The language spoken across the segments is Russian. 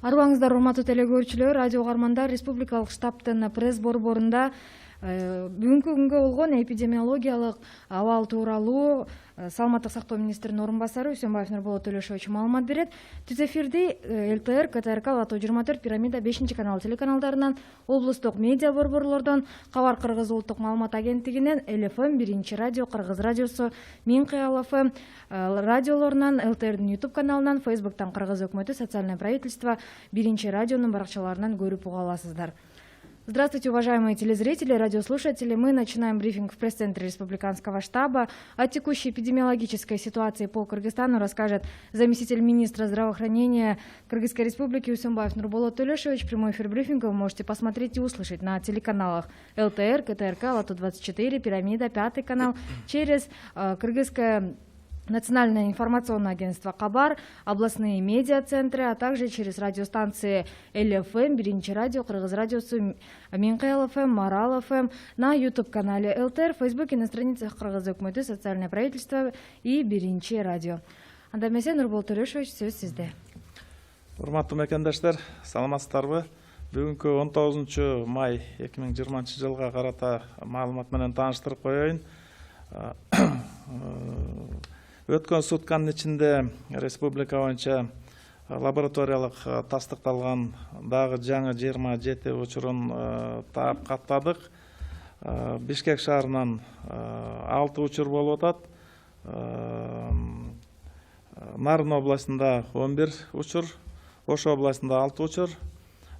Арбаңыздар, урматтуу теле көрүүчүлөр, радио угармандар, республикалык штабтын пресс борборунда бүгүнкү күнгө болгон эпидемиологиялык абал тууралуу Саламаттык сактоо министринин орун басары Үсөнбаев Нурболот Төлөшович маалымат берет. Түз эфирди ЛТР, КТРК, Лото 24, Пирамида 5 канал телеканалдарынан, облустук медиа борборлордон, Кабар Кыргыз улуттук маалымат агенттигинен, ЛФМ, Биринчи радио, Кыргыз радиосу, Мен Кыял ФМ радиолорунан, ЛТРдин YouTube каналынан, Facebooктан Кыргыз өкмөтү, Социальное правительство, Биринчи радионун баракчаларынан көрүп уга аласыздар. Здравствуйте, уважаемые телезрители, радиослушатели. Мы начинаем брифинг в пресс-центре Республиканского штаба. О текущей эпидемиологической ситуации по Кыргызстану расскажет заместитель министра здравоохранения Кыргызской Республики Үсөнбаев Нурболот Төлөшович. Прямой эфир брифинга вы можете посмотреть и услышать на телеканалах ЛТР, КТРК, Лото 24, Пирамида, 5 канал, через Кыргызское Национальное информационное агентство Кабар, областные медиа-центры, а также через радиостанции ЛФМ, Биринчи радио, Кыргыз радиосу, Мен Кыял ФМ, Марал ФМ, на YouTube-канале ЛТР, в Фейсбуке, на страницах Кыргыз өкмөтү, Социальное правительство и Биринчи радио. Анда эмесе, Нурболот Төлөшович, сөз сизде. Урматтуу мекендештер, саламатсыздарбы? Бүгүнкү 19 май 2020 жылга карата маалымат менен тааныштырып коеюн. Өткөн сутканын ичинде республика боюнча лабораториялык тастыкталган дагы жаңы 27 учурун таап каттадык. Бишкек шаарынан 6 учур болуп атат. Нарын областында 11 учур, Ош областында 6 учур,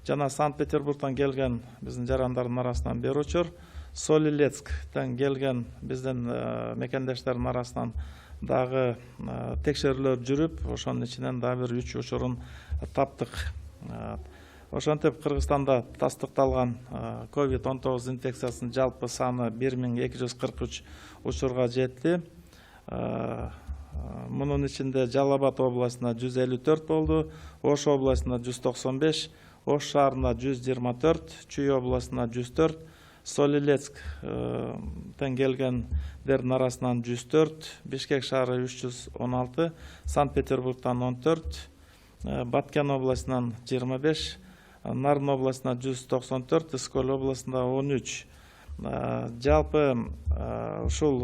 жана Санкт-Петербургдан келген биздин жарандардын арасынан 1 учур, Солилецктен келген биздин мекендештердин арасынан дагы текшерүүлөр жүрүп, ошонун ичинен дагы бир 3 учурун таптык. Ошентип Кыргызстанда тастыкталган COVID-19 инфекциясынын жалпы саны 1243 учурга жетти. Мунун ичинде Жалал Абад областына 154 болду, Ош областына 195, Ош шаарына 124, Чүй областына 104, Солилецктен келгендердин арасынан 104, Бишкек шаары 316, Санкт-Петербургтан 14, Баткен областынан 25, Нарын областына 194, Искөл областында 13. Жалпы ушул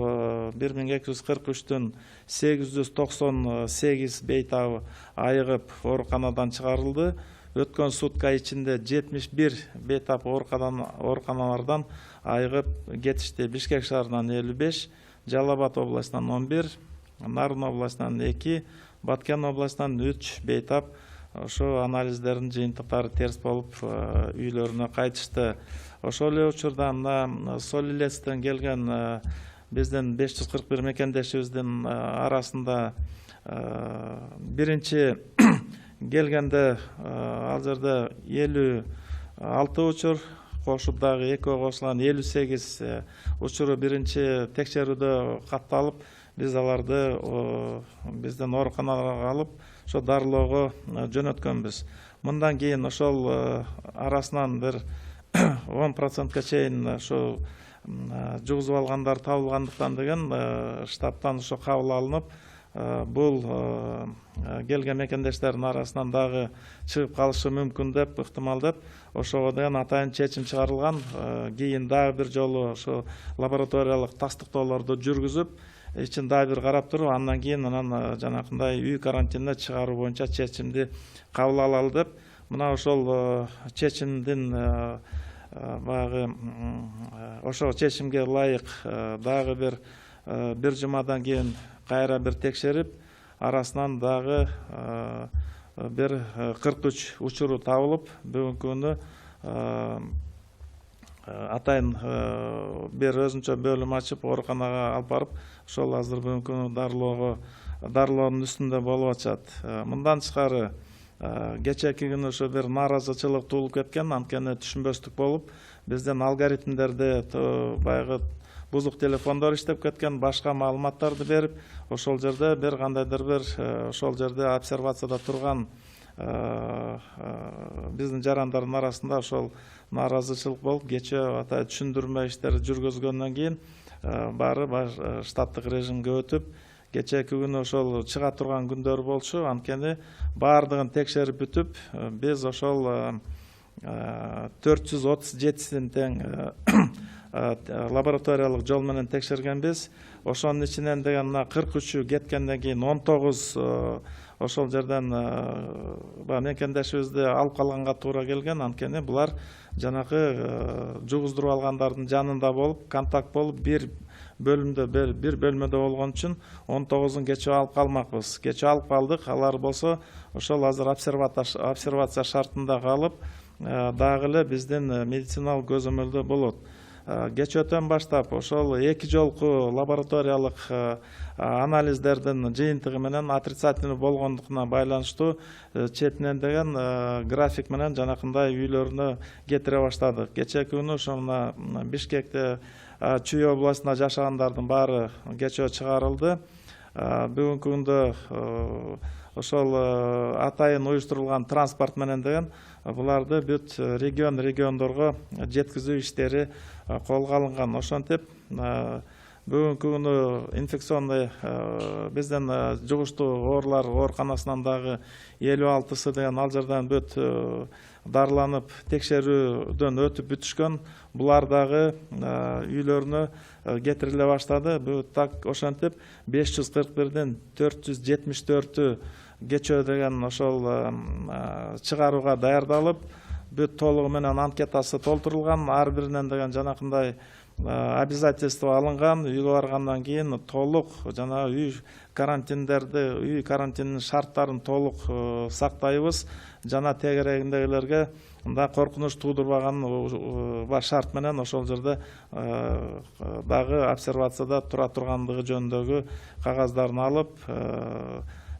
1243-төн 898 бейтабы айыгып ооруканадан чыгарылды. Өткөн сутка ичинде 71 бейтап ооруканалардан айыгып кетишти. Бишкек шаарынан 55, Жалал Абад областынан 11, Нарын областынан 2, Баткен областынан 3 бейтап ошо анализдердин жыйынтыктары терс болуп үйлөрүнө кайтышты. Ошол эле учурда Солилецктен келген биздин 541 мекендешибиздин арасында биринчи келгенде ал жерде 56 учур, кошуп дагы экөө кошулган 58 учуру биринчи текшерүүдө катталып, биз аларды биздин ооруканаларга алып, ошо дарылоого жөнөткөнбүз. Мындан кийин ошол арасынан бир 10%ка чейин ошо жугузуп алгандар табылгандыктан деген штабтан ошо кабыл алынып, бул келген мекендештердин арасынан дагы чыгып калышы мүмкүн деп, ыктымал деп, ошого деген атайын чечим чыгарылган. Кийин дагы бир жолу ошо лабораториялык тастыктоолорду жүргүзүп, ичин дагы бир карап туруп, андан кийин анан жанакындай үй карантинине чыгаруу боюнча чечимди кабыл алалы деп, мына ошол чечимдин баягы ошол чечимге ылайык дагы бир жумадан кийин кайра бир текшерип, арасынан дагы бир 43 учуру табылып, бүгүнкү күнү атайын бир өзүнчө бөлүм ачып, ооруканага алып барып, ошол азыр бүгүнкү күнү дарылоонун үстүндө болуп атышат. Мындан тышкары кечээки күнү ошо бир нааразычылык туулуп кеткен, анткени түшүнбөстүк болуп, биздин алгоритмдерде баягы бузук телефондор иштеп кеткен, башка маалыматтарды берип, ошол жерде бир кандайдыр бир ошол жерде обсервацияда турган биздин жарандардын арасында ошол нааразычылык болуп, кечээ атай түшүндүрмө иштери жүргүзгөндөн кийин баары штаттык режимге өтүп, кечээки күнү ошол чыга турган күндөр болчу. Анткени баардыгын текшерип бүтүп, биз ошол 437 тең лабораториялык жол менен текшергенбиз. Ошонун ичинен деген 43 кеткенден кийин 19 ошол жерден мекендешибизди алып калганга туура келген. Анткени булар жанакы жугуздуруп алгандардын жанында болуп, контакт болуп, бир бөлмөдө болгон үчүн 19-ун кечээ алып калмакпыз. Кечээ алып калдык. Алар болсо ошол азыр обсервация шартында калып, дагы эле биздин медициналык көзөмөлдө болот. Кечөөтөн баштап ошол эки жолку лабораториялык анализдердин жыйынтыгы менен отрицательный болгондугуна байланыштуу четинен деген график менен жанакындай үйлөрүнө кетире баштадык. Кечээки күнү ошо Бишкекте Чүй областында жашагандардын баары кечөө чыгарылды. Бүгүнкү күндө ошол атайын уюштурулган транспорт менен деген буларды бүт региондорго жеткизүү иштери колго алынган. Ошентип бүгүнкү күнү инфекционный биздин жугуштуу оорулар ооруканасынан дагы 56сы деген ал жерден бүт дарыланып текшерүүдөн өтүп бүтүшкөн. Булар дагы үйлөрүнө кетириле баштады. Так ошентип 541ден 474 кечөө деген ошол чыгарууга даярдалып, бүт толугу менен анкетасы толтурулган. Ар биринен деген жанакындай обязательство алынган. Үйгө баргандан кийин толук жана үй карантининин шарттарын толук сактайбыз. Жана тегерегиндегилерге да коркунуч туудурбаган шарт менен ошол жерде дагы обсервацияда тура тургандыгы жөнүндөгү кагаздарын алып,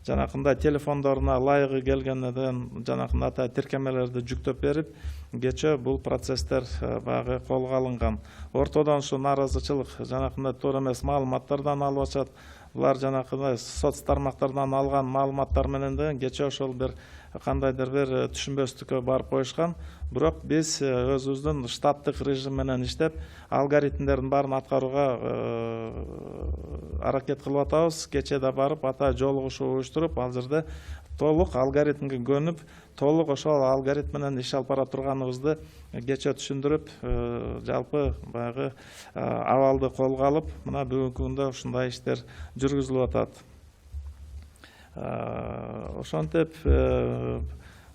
жанакындай телефондоруна ылайыгы келгенден жанакындай тиркемелерди жүктөп берип, кечээ бул процесстер багы колго алынган. Ортодон ушу нааразычылык жанакындай туура эмес маалыматтардан алып атышат. Булар жанакындай соц тармактардан алган маалыматтар менен деген кечээ ошол бир кандайдыр бир түшүнбөстүккө барып коюшкан. Бирок биз өзүбүздүн штаттык режим менен иштеп, алгоритмдердин баарын аткарууга аракет кылып атабыз. Кечээ да барып ата жолугушуу уюштуруп, ал жерде толук алгоритмге көнүп, толук ошол алгоритм менен иш алып бара турганыбызды кечээ түшүндүрүп, жалпы баягы абалды колго алып, мына бүгүнкү күндө ушундай иштер жүргүзүлүп атат. Ошентип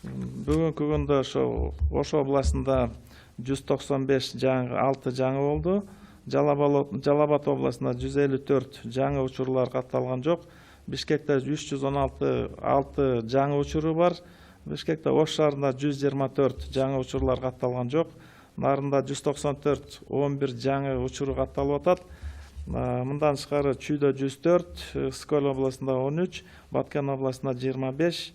бүгүнкү күндө Ош областында 195 6 жаңы болду. Жалал-Абад областында 154 жаңы учурлар катталган жок. Бишкекте 316 6 жаңы учуру бар. Бишкекте Ош шаарында 124 жаңы учурлар катталган жок. Нарында 194 11 жаңы учуру катталып атат. Мындан тышкары Чүйдө 104, Скөл областында 13, Баткен областында 25.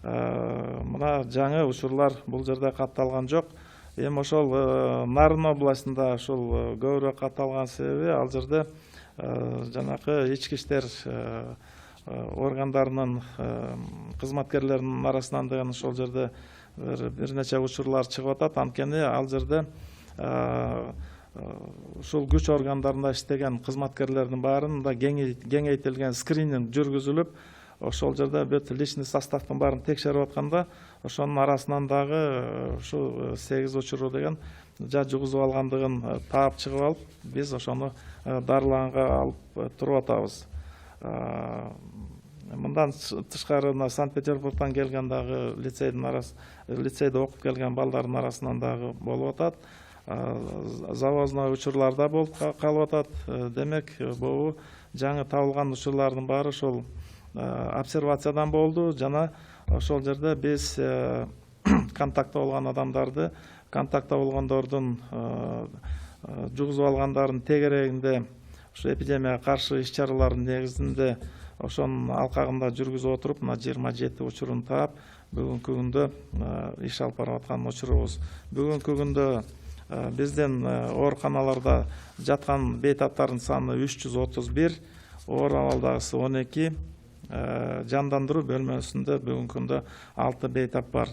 Мына жаңы учурлар бул жерде катталган жок. Эми ошол Нарын областында ошол көбүрөөк катталган себеби ал жерде жанакы ички иштер органдарынын кызматкерлеринин арасынан деген ошол жерде бир нече учурлар чыгып атат. Анткени ал жерде ушул күч органдарында иштеген кызматкерлердин баарында кеңейтилген скрининг жүргүзүлүп, ошол жерде бүт личный составдын баарын текшерип атканда, ошонун арасынан дагы ушу 8 учуру деген жугузуп алгандыгын таап чыгып алып, биз ошону дарылаганга алып туруп атабыз. Мындан тышкары Санкт-Петербургдан келген дагы лицейде окуп келген балдардын арасынан дагы болуп атат. Завозной учурларда болуп калып атат. Демек, бул жаңы табылган учурлардын баары ошол обсервациядан болду. Жана ошол жерде биз контактта болгон адамдарды, контактта болгондордун жугузуп алгандардын тегерегинде ушу эпидемияга каршы иш-чаралардын негизинде ошонун алкагында жүргүзүп отуруп, мына 27 учурун таап, бүгүнкү күндө иш алып барып аткан учурубуз. Бүгүнкү күндө биздин ооруканаларда жаткан бейтаптардын саны 331, оор абалдагысы 12, жандандыруу бөлмөсүндө бүгүнкү күндө 6 бейтап бар.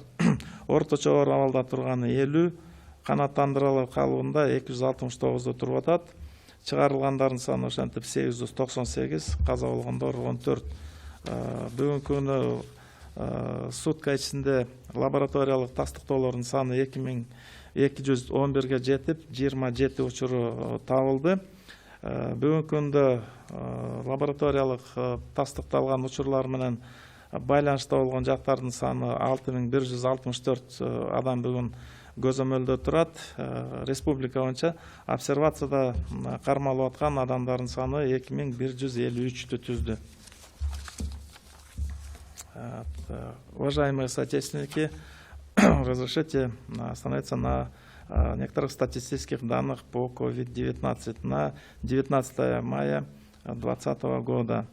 Орточо оор абалда турганы 50, канааттандырылуу калыбында 269 туруп атат. чыгарылгандардын саны ошентип 898, каза болгондор 14. Бүгүнкү күнү сутка ичинде лабораториялык тастыктоолордун саны 2211 жетип, 27 учуру табылды. Бүгүнкү күндө лабораториялык тастыкталган учурлар менен байланышта болгон жактардын саны 6164 адам бүгүн көзөмөлдө турат. Республика боюнча обсервацияда кармалып аткан адамдардын саны 2153-тү түздү. Уважаемые соотечественники, разрешите остановиться на некоторых статистических данных по COVID-19 на 19 мая 2020 года.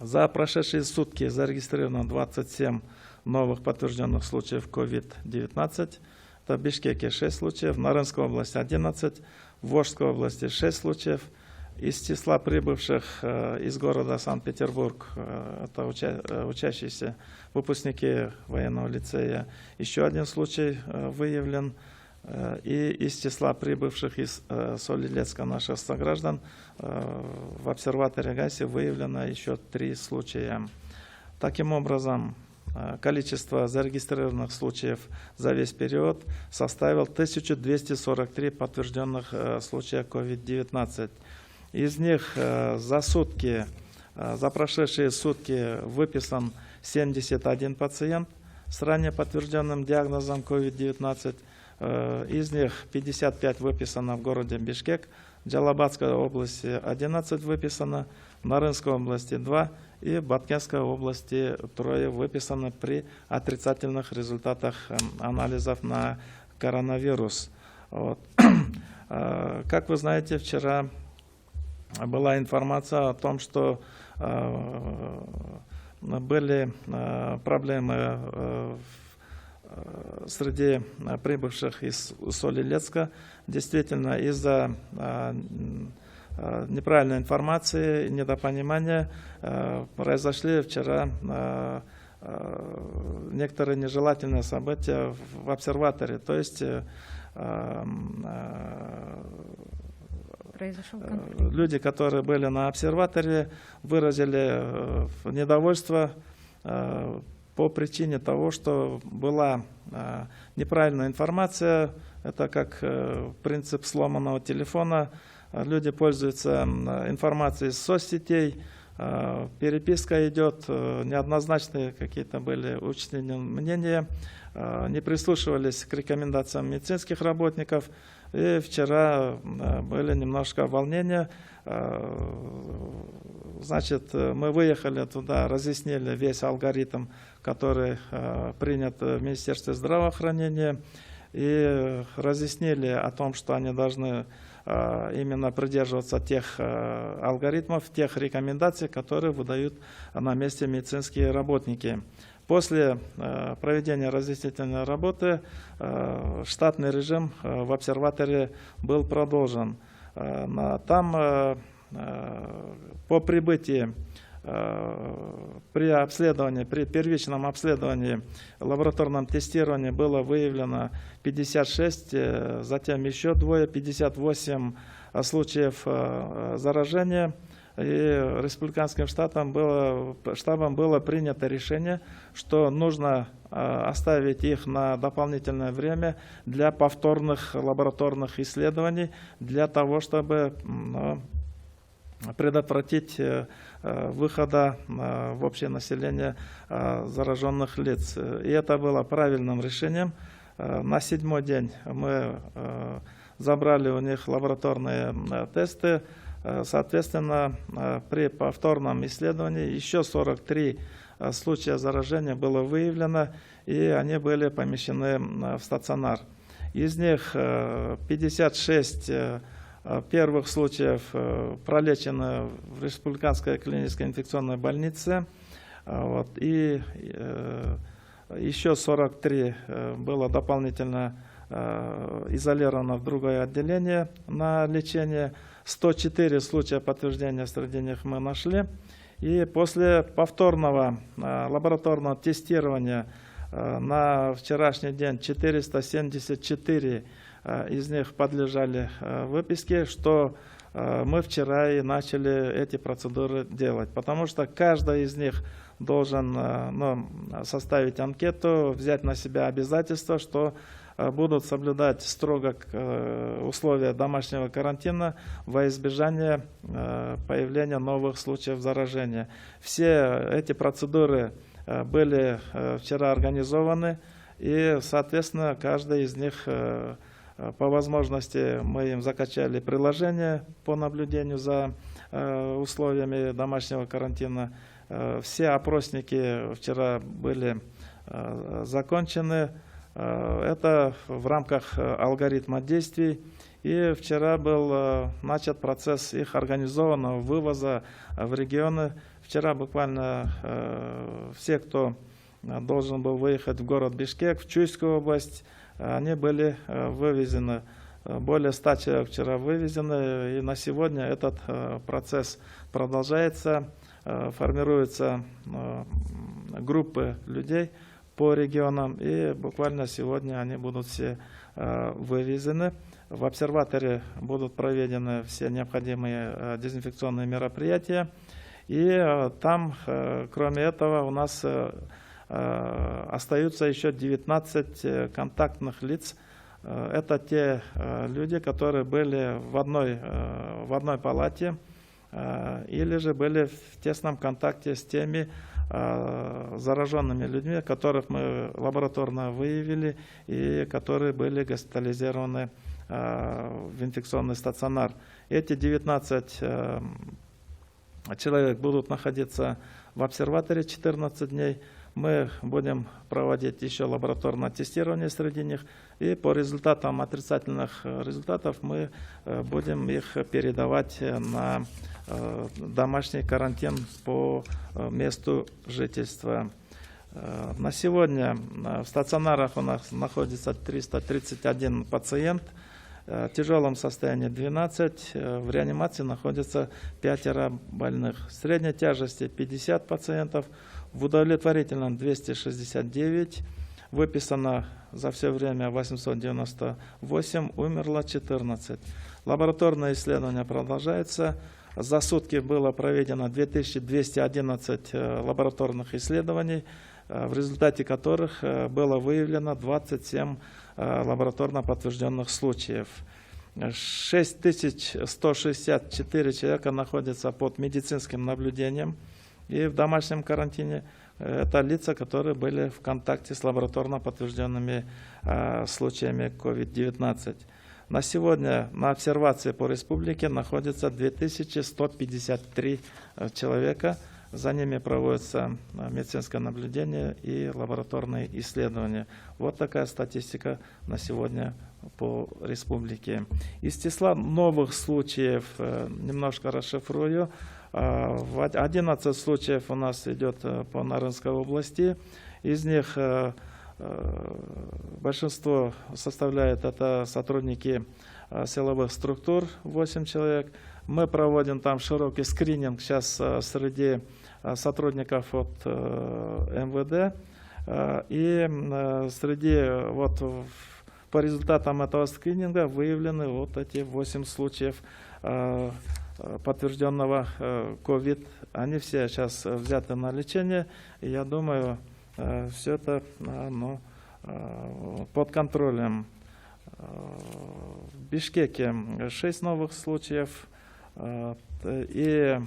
За прошедшие сутки зарегистрировано 27 новых подтвержденных случаев COVID-19. Это в Бишкеке 6 случаев, в Нарынской области 11, в Волжской области 6 случаев. Из числа прибывших из города Санкт-Петербург, это учащиеся выпускники военного лицея, еще один случай выявлен. И из числа прибывших из Солилецка наших сограждан в обсерватории ГАСИ выявлено еще 3 случая. Таким образом, количество зарегистрированных случаев за весь период составил 1243 подтвержденных случая COVID-19. Из них за прошедшие сутки выписан 71 пациент с ранее подтвержденным диагнозом COVID-19. Из них 55 выписано в городе Бишкек, в Джалабадской области 11 выписано, в Нарынской области 2 и в Баткенской области 3 выписано при отрицательных результатах анализов на коронавирус. Вот. Как вы знаете, вчера была информация о том, что были проблемы среди прибывших из Солилецка. Действительно, из-за неправильной информации, недопонимания произошли вчера некоторые нежелательные события в обсерватории. То есть люди, которые были на обсерватории, выразили недовольство по причине того, что была неправильная информация. Это как принцип сломанного телефона. Люди пользуются информацией из соцсетей, переписка идет, неоднозначные какие-то были учтены мнения, не прислушивались к рекомендациям медицинских работников. И вчера были немножко волнения. Значит, мы выехали туда, разъяснили весь алгоритм, который принят в Министерстве здравоохранения, и разъяснили о том, что они должны именно придерживаться тех алгоритмов, тех рекомендаций, которые выдают на месте медицинские работники. После проведения разъяснительной работы штатный режим в обсерватории был продолжен. Там по прибытии при обследовании, при первичном обследовании, лабораторном тестировании было выявлено 56, затем еще 2, 58 случаев заражения. И республиканским штабом было принято решение, что нужно оставить их на дополнительное время для повторных лабораторных исследований, для того, чтобы предотвратить выхода в общее население зараженных лиц. И это было правильным решением. На 7-й день мы забрали у них лабораторные тесты. Соответственно, при повторном исследовании еще 43 случая заражения было выявлено, и они были помещены в стационар. Из них 56 первых случаев пролечены в Республиканской клинической инфекционной больнице, и еще 43 было дополнительно изолировано в другое отделение на лечение. 104 случая подтверждения среди них мы нашли. И после повторного лабораторного тестирования на вчерашний день 474 из них подлежали выписке, что мы вчера и начали эти процедуры делать, потому что каждый из них должен составить анкету, взять на себя обязательство, что будут соблюдать строго условия домашнего карантина во избежание появления новых случаев заражения. Все эти процедуры были вчера организованы, и, соответственно, каждый из них по возможности мы им закачали приложение по наблюдению за условиями домашнего карантина. Все опросники вчера были закончены. Это в рамках алгоритма действий. И вчера был начат процесс их организованного вывоза в регионы. Вчера буквально все, кто должен был выехать в город Бишкек, в Чуйскую область, они были вывезены. Более 100 человек вчера вывезены, и на сегодня этот процесс продолжается. Формируются группы людей по регионам, и буквально сегодня они будут все вывезены. В обсерваторе будут проведены все необходимые дезинфекционные мероприятия. И там, кроме этого, у нас остаются еще 19 контактных лиц. Это те люди, которые были в одной палате или же были в тесном контакте с теми зараженными людьми, которых мы лабораторно выявили и которые были госпитализированы в инфекционный стационар. Эти 19 человек будут находиться в обсерваторе 14 дней. Мы будем проводить еще лабораторное тестирование среди них, и по результатам отрицательных результатов мы будем их передавать на домашний карантин по месту жительства. На сегодня в стационарах у нас находится 331 пациент, в тяжелом состоянии 12, в реанимации находится 5 больных. Средней тяжести 50 пациентов, в удовлетворительном 269, выписано за все время 898, умерло 14. Лабораторное исследование продолжается. За сутки было проведено 2211 лабораторных исследований, в результате которых было выявлено 27 лабораторно подтвержденных случаев. 6164 человека находятся под медицинским наблюдением и в домашнем карантине. Это лица, которые были в контакте с лабораторно подтвержденными случаями COVID-19. На сегодня на обсервации по республике находится 2153 человека. За ними проводится медицинское наблюдение и лабораторные исследования. Вот такая статистика на сегодня по республике. Из числа новых случаев немножко расшифрую. 11 случаев у нас идет по Нарынской области. Из них большинство составляет это сотрудники силовых структур, 8 человек. Мы проводим там широкий скрининг сейчас среди сотрудников от МВД. И среди по результатам этого скрининга выявлены вот эти 8 случаев подтвержденного COVID. Они все сейчас взяты на лечение. И я думаю, все это под контролем. В Бишкеке 6 новых случаев. И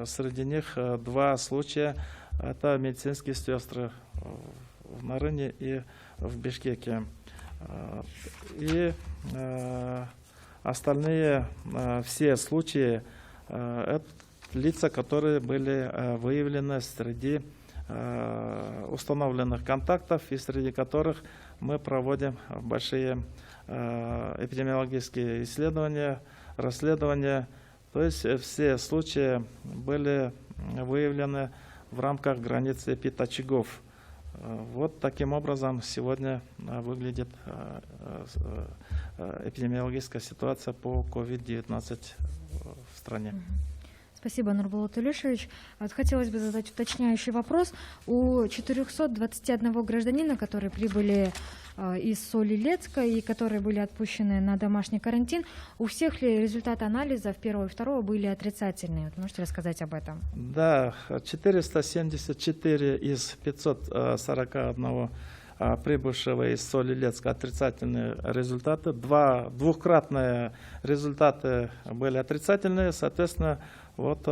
среди них 2 случая – это медицинские сестры в Нарыне и в Бишкеке. И остальные все случаи – это лица, которые были выявлены среди установленных контактов и среди которых мы проводим большие эпидемиологические исследования, расследования. То есть все случаи были выявлены в рамках границы эпидочагов. Вот таким образом сегодня выглядит эпидемиологическая ситуация по COVID-19 в стране. Спасибо, Нурбулат Илюшевич. Хотелось бы задать уточняющий вопрос. У 421 гражданина, которые прибыли из Соль-Илецка и которые были отпущены на домашний карантин, у всех ли результаты анализов первого и второго были отрицательные? Вот можете рассказать об этом? Да, 474 из 541 прибывшего из Соль-Илецка отрицательные результаты. Двукратные результаты были отрицательные, соответственно, вот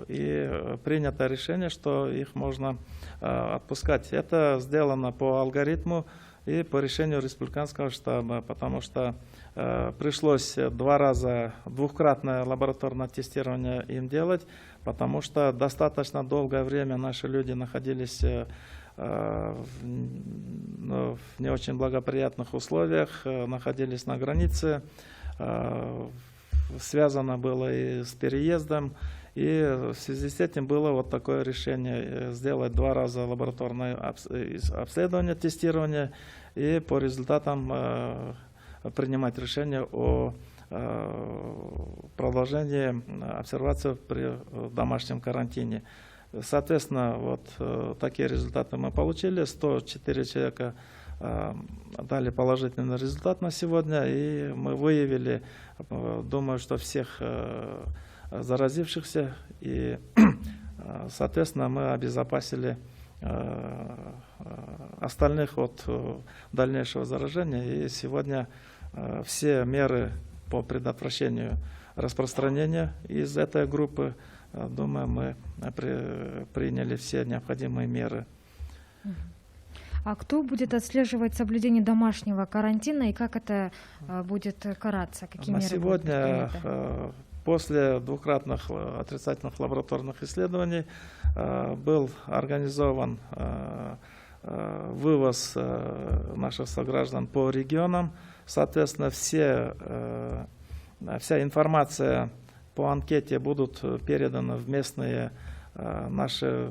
и принято решение, что их можно отпускать. Это сделано по алгоритму и по решению республиканского штаба, потому что пришлось двукратное лабораторное тестирование им делать, потому что достаточно долгое время наши люди находились в не очень благоприятных условиях, находились на границе, связано было и с переездом, и в связи с этим было вот такое решение сделать 2 раза лабораторное обследование, тестирование, и по результатам принимать решение о продолжении обсервации при домашнем карантине. Соответственно, вот такие результаты мы получили. 104 человека дали положительный результат на сегодня, и мы выявили, думаю, что всех заразившихся, и, соответственно, мы обезопасили остальных от дальнейшего заражения, и сегодня все меры по предотвращению распространения из этой группы, думаю, мы приняли все необходимые меры. А кто будет отслеживать соблюдение домашнего карантина и как это будет караться? Какие на меры сегодня, будут приняты? после двукратных отрицательных лабораторных исследований, был организован вывоз наших сограждан по регионам. Соответственно, вся информация по анкете будут переданы в местные наши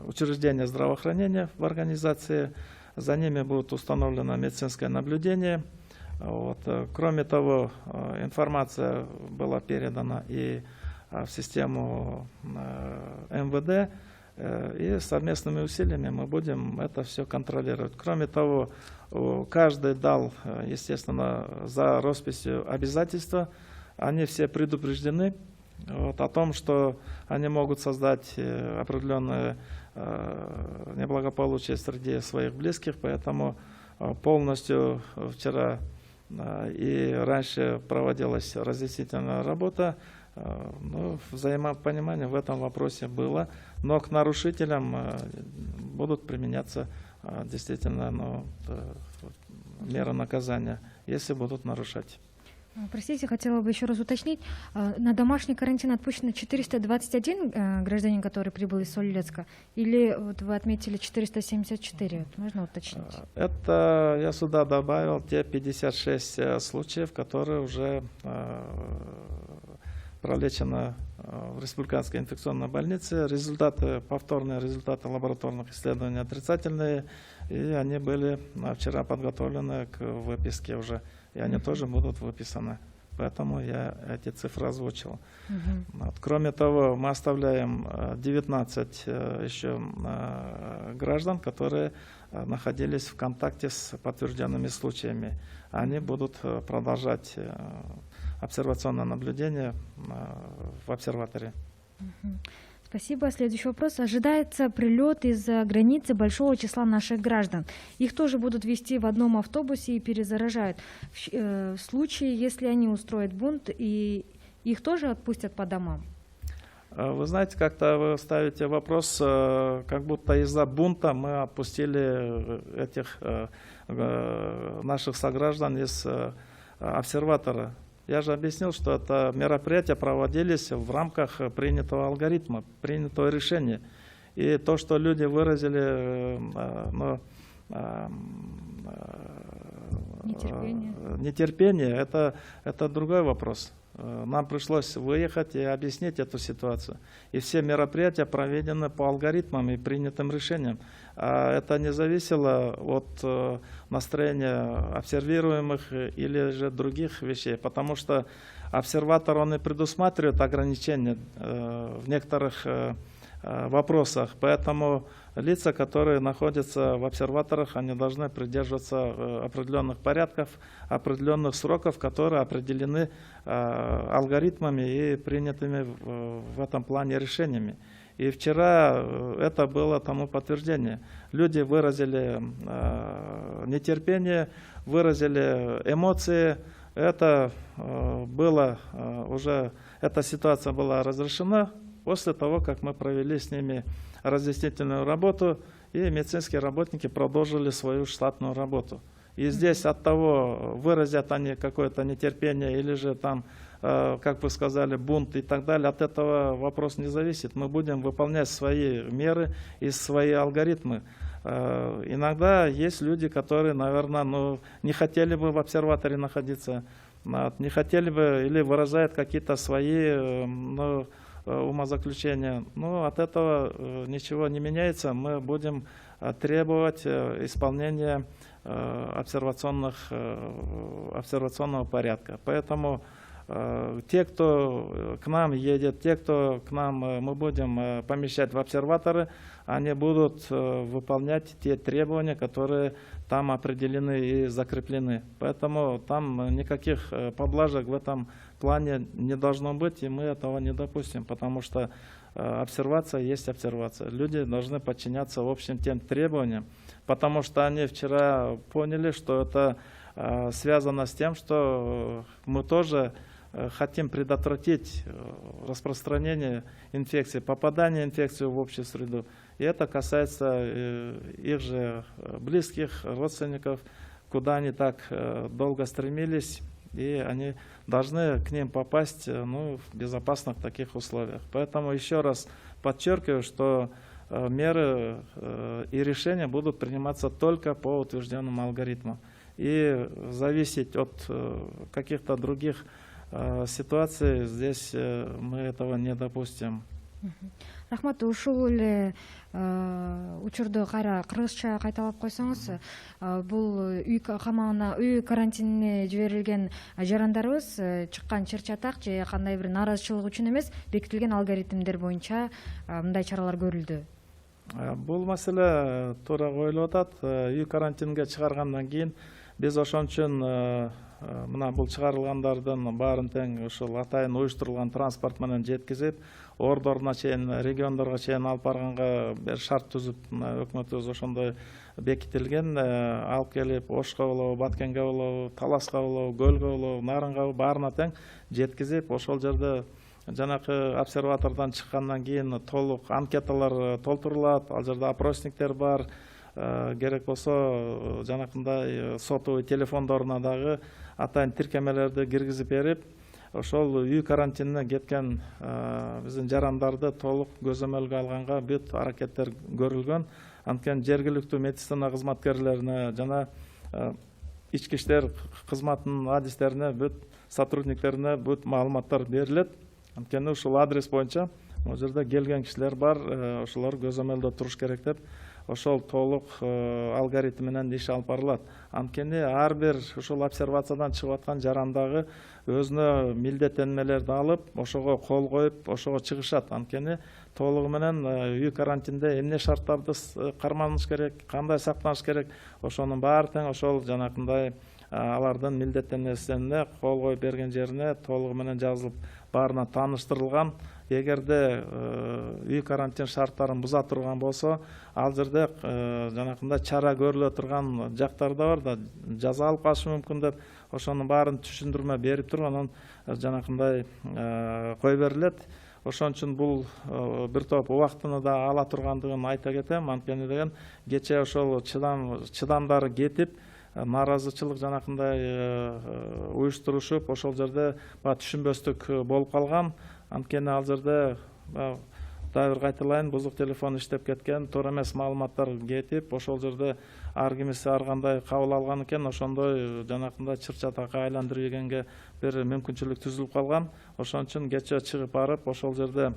учреждения здравоохранения в организации. За ними будет установлено медицинское наблюдение. Вот. Кроме того, информация была передана и в систему МВД, и совместными усилиями мы будем это все контролировать. Кроме того, каждый дал, естественно, за росписью обязательства. Они все предупреждены о том, что они могут создать определенное неблагополучие среди своих близких, поэтому полностью вчера и раньше проводилась разъяснительная работа. Взаимопонимание в этом вопросе было, но к нарушителям будут применяться действительно меры наказания, если будут нарушать. Простите, хотела бы еще раз уточнить. На домашний карантин отпущено 421 гражданин, который прибыл из Соль-Илецка, или вот вы отметили 474? Можно уточнить? Это я сюда добавил те 56 случаев, которые уже пролечены в Республиканской инфекционной больнице. Повторные результаты лабораторных исследований отрицательные, и они были вчера подготовлены к выписке уже, и они тоже будут выписаны. Поэтому я эти цифры озвучил. Кроме того, мы оставляем 19 еще граждан, которые находились в контакте с подтвержденными случаями. Они будут продолжать обсервационное наблюдение в обсерватории. Спасибо. Следующий вопрос. Ожидается прилет из-за границы большого числа наших граждан. Их тоже будут везти в одном автобусе и перезаражают. В случае, если они устроят бунт, и их тоже отпустят по домам? Вы знаете, как-то вы ставите вопрос, как будто из-за бунта мы отпустили этих наших сограждан из обсерватора. Я же объяснил, что это мероприятия проводились в рамках принятого алгоритма, принятого решения. И то, что люди выразили нетерпение, это другой вопрос. Нам пришлось выехать и объяснить эту ситуацию. И все мероприятия проведены по алгоритмам и принятым решениям. А это не зависело от настроения обсервируемых или же других вещей, потому что обсерватор, он и предусматривает ограничения в некоторых вопросах. Поэтому лица, которые находятся в обсерваторах, они должны придерживаться определенных порядков, определенных сроков, которые определены алгоритмами и принятыми в этом плане решениями. И вчера это было тому подтверждение. Люди выразили нетерпение, выразили эмоции. Это было уже, эта ситуация была разрешена после того, как мы провели с ними разъяснительную работу, и медицинские работники продолжили свою штатную работу. И здесь от того, выразят они какое-то нетерпение или же там, как вы сказали, бунт и так далее, от этого вопрос не зависит. Мы будем выполнять свои меры и свои алгоритмы. Иногда есть люди, которые, наверное, не хотели бы в обсерваторе находиться, не хотели бы или выражают какие-то свои умозаключения. Но от этого ничего не меняется. Мы будем требовать исполнения обсервационного порядка. Поэтому те, кто к нам едет, те, кто к нам мы будем помещать в обсерваторы, они будут выполнять те требования, которые там определены и закреплены. Поэтому там никаких поблажек в этом плане не должно быть, и мы этого не допустим, потому что обсервация есть обсервация. Люди должны подчиняться общим тем требованиям, потому что они вчера поняли, что это связано с тем, что мы тоже хотим предотвратить распространение инфекции, попадание инфекции в общую среду. И это касается их же близких, родственников, куда они так долго стремились, и они должны к ним попасть в безопасных таких условиях. Поэтому еще раз подчеркиваю, что меры и решения будут приниматься только по утвержденным алгоритмам. И зависеть от каких-то других ситуаций здесь мы этого не допустим. Рахмат, ушул эле учурду кайра кыргызча кайталап койсоңуз, бул үй камагына, үй карантинине жиберилген жарандарыбыз чыккан чыр-чатак же кандай бир нааразычылык үчүн эмес, бекитилген алгоритмдер боюнча мындай чаралар көрүлдү. Бул маселе туура коюлуп атат. Үй карантинге чыгаргандан кийин биз ошон үчүн мына бул чыгарылгандардын баарын тең ушул атайын уюштурулган транспорт менен жеткизип, ордоруна чейин, региондорго чейин алып барганга бир шарт түзүп, өкмөтүбүз ошондой бекитилген. Алып келип Ошко болобу, Баткенге болобу, Таласка болобу, Көлгө болобу, Нарынга баарына тең жеткизип, ошол жерде жанакы обсерватордон чыккандан кийин толук анкеталар толтурулат. Ал жерде опросниктер бар. Керек болсо жанакындай сотовый телефондоруна дагы атайын тиркемелерди киргизип берип, ошол үй карантинине кеткен биздин жарандарды толук көзөмөлгө алганга бүт аракеттер көрүлгөн. Анткени жергиликтүү медицина кызматкерлерине жана ички иштер кызматынын адистерине, бүт сотрудниктерине бүт маалыматтар берилет. Анткени ушул адрес боюнча могу жерде келген кишилер бар, ошолор көзөмөлдө туруш керек деп, ошол толук алгоритм менен иш алып барылат. Анткени ар бир ушул обсервациядан чыгып аткан жарандагы өзүнө милдеттенмелерди алып, ошого кол коюп, ошого чыгышат. Анткени толугу менен үй карантинде эмне шарттарды карманыш керек, кандай сактаныш керек, ошонун баары тең ошол жанакындай алардын милдеттенмесине кол коюп берген жерине толугу менен жазылып, баарына тааныштырылган. Эгерде үй карантин шарттарын буза турган болсо, ал жерде жанакындай чара көрүлө турган жактар да бар да, жаза алып калышы мүмкүн деп, ошонун баарын түшүндүрмө берип туруп, анан жанакындай кое берилет. Ошон үчүн бул бир топ убактыны да ала тургандыгын айта кетем. Анткени деген кечээ ошол чыдамдары кетип, нааразычылык жанакындай уюштурушуп, ошол жерде түшүнбөстүк болуп калган. Анткени ал жерде дагы бир кайталайын, бузук телефон иштеп кеткен, туура эмес маалыматтар кетип, ошол жерде ар кимиси ар кандай кабыл алган экен, ошондой жанакындай чыр-чатакка айландырып бир мүмкүнчүлүк түзүлүп калган. Ошон үчүн кечээ чыгып барып, ошол жерде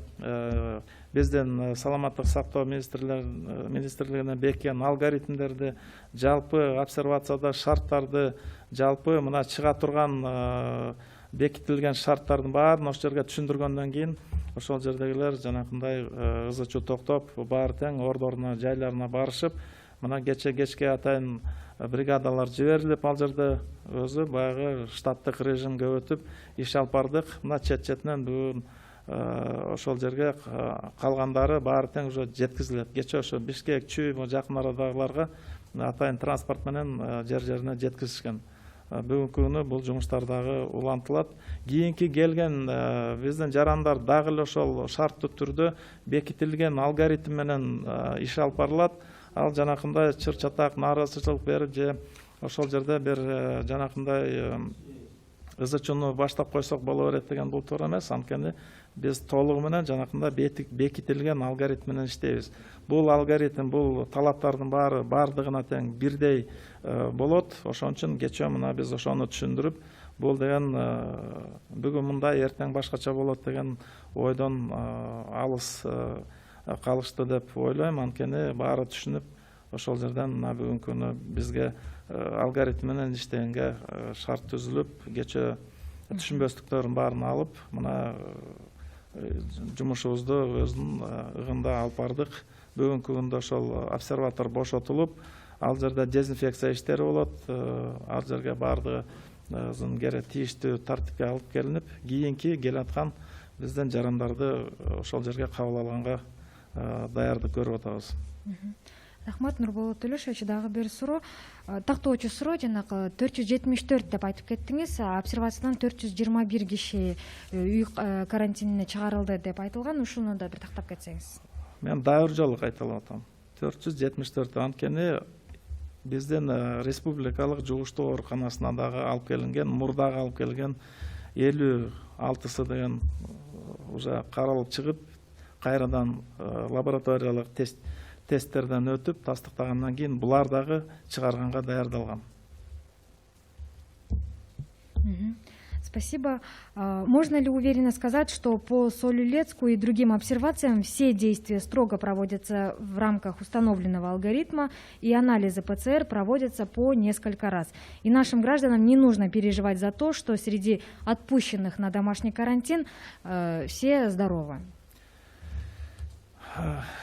биздин саламаттык сактоо министрлигине бекиткен алгоритмдерди, жалпы обсервацияда шарттарды, жалпы мына чыга турган бекитилген шарттардын баарын ошол жерге түшүндүргөндөн кийин ошол жердегилер жанакындай ызы чуу токтоп баары тең ордоруна жайларына барышып, мына кечке атайын бригадалар жиберилип, ал жерде өзү баягы штаттык режимге өтүп иш алып бардык. Мына четинен бүгүн ошол жерге калгандары баары тең уже жеткизилет. Кече ошо Бишкек, Чүй жакын арадагыларга атайын транспорт менен жерине жеткизишкен. Бүгүнкү күнү бул жумуштар дагы улантылат. Кийинки келген биздин жарандар дагы эле ошол шарттуу түрдө бекитилген алгоритм менен иш алып барылат. Ал жанакындай чыр чатак, нааразычылык берип же ошол жерде бир жанакындай ызы чууну баштап койсок боло берет деген бул туура эмес. Анткени биз толугу менен жанакындай бекитилген алгоритм менен иштейбиз. Бул алгоритм, бул талаптардын баардыгына тең бирдей болот. Ошон үчүн кечээ мына биз ошону түшүндүрүп, бул деген бүгүн мындай, эртең башкача болот деген ойдон алыс калышты деп ойлойм. Анткени баары түшүнүп, ошол жерден мына бүгүнкү күнү бизге алгоритм менен иштегенге шарт түзүлүп, кечээ түшүнбөстүктөрдүн баарын алып, мына жумушубузду өзүнүн ыгында алып бардык. Бүгүнкү күндө ошол обсерватор бошотулуп, ал жерде дезинфекция иштери болот. Ал жерге баардыгын тийиштүү тартипке алып келинип, кийинки келаткан биздин жарандарды ошол жерге кабыл алганга даярдык көрүп атабыз. Рахмат, Нурболот Төлөшович. Дагы бир суроо, тактоочу суроо. Жанагы 474 деп айтып кеттиңиз. Обсервациядан 421 киши үй карантинине чыгарылды деп айтылган. Ушуну да бир тактап кетсеңиз. Мен дагы бир жолу кайталап атам. 474. Анткени биздин республикалык жугуштуу ооруканасына дагы алып келинген, мурдагы алып келген 56сы деген уже каралып чыгып, кайрадан лабораториялык тесттерден өтүп, тастыктагандан кийин булар дагы чыгарганга даярдалган. Спасибо. Можно ли уверенно сказать, что по Соль-Илецку и другим обсервациям все действия строго проводятся в рамках установленного алгоритма, и анализы ПЦР проводятся по несколько раз? И нашим гражданам не нужно переживать за то, что среди отпущенных на домашний карантин все здоровы?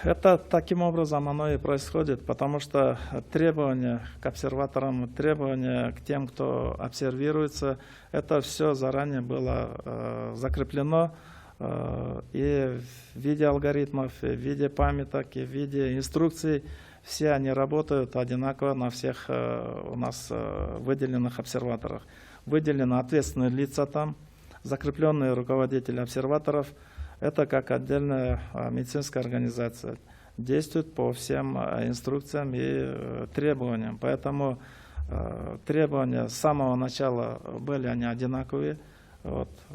Это таким образом оно и происходит, потому что требования к обсерваторам, требования к тем, кто обсервируется, это все заранее было закреплено и в виде алгоритмов, и в виде памяток, и в виде инструкций. Все они работают одинаково на всех у нас выделенных обсерваторах. Выделены ответственные лица там, закрепленные руководители обсерваторов. Это как отдельная медицинская организация. Действует по всем инструкциям и требованиям. Поэтому требования с самого начала были они одинаковые,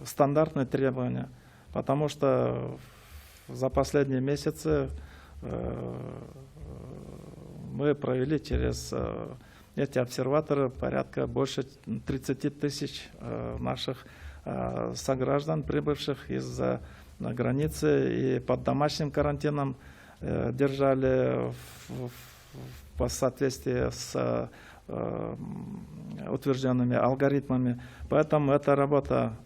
стандартные требования. Потому что за последние месяцы мы провели через эти обсерваторы порядка больше 30 тысяч наших сограждан, прибывших из-за границы и под домашним карантином держали по соответствии с утвержденными алгоритмами. Поэтому эта работа,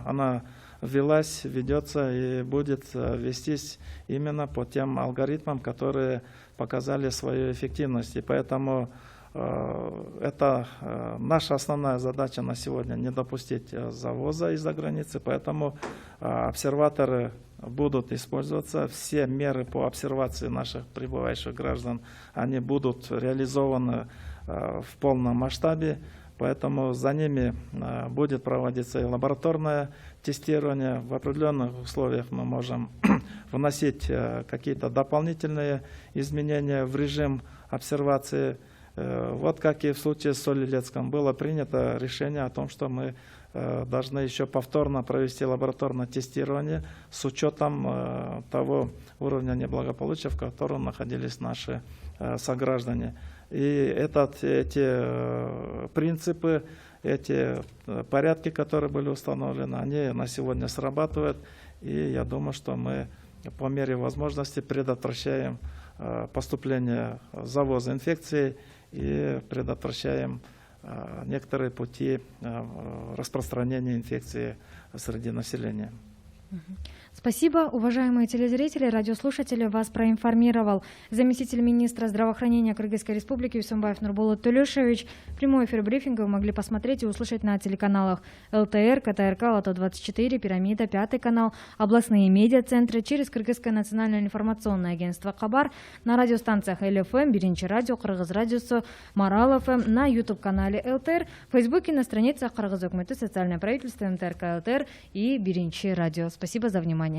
она велась, ведется и будет вестись именно по тем алгоритмам, которые показали свою эффективность. И поэтому это наша основная задача на сегодня — не допустить завоза из-за границы. Поэтому обсерваторы будут использоваться. Все меры по обсервации наших прибывающих граждан, они будут реализованы в полном масштабе. Поэтому за ними будет проводиться и лабораторное тестирование. В определенных условиях мы можем вносить какие-то дополнительные изменения в режим обсервации. Вот как и в случае с Соль-Илецком было принято решение о том, что мы должны еще повторно провести лабораторное тестирование с учетом того уровня неблагополучия, в котором находились наши сограждане. И эти принципы, эти порядки, которые были установлены, они на сегодня срабатывают. И я думаю, что мы по мере возможности предотвращаем поступление завоза инфекции и предотвращаем некоторые пути распространения инфекции среди населения. Спасибо, уважаемые телезрители, радиослушатели. Вас проинформировал заместитель министра здравоохранения Кыргызской Республики Усенбаев Нурболот Төлешевич. Прямой эфир брифинга вы могли посмотреть и услышать на телеканалах ЛТР, КТРК, Лото-24, Пирамида, 5 канал, областные медиацентры, через Кыргызское национальное информационное агентство Кабар, на радиостанциях ЛФМ, Биринчи радио, Кыргыз радиосу, Марал ФМ, на YouTube-канале ЛТР, в Фейсбуке, на страницах Кыргыз Өкмөтү, социальное правительство, МТРК ЛТР и Биринчи радио. Спасибо за внимание.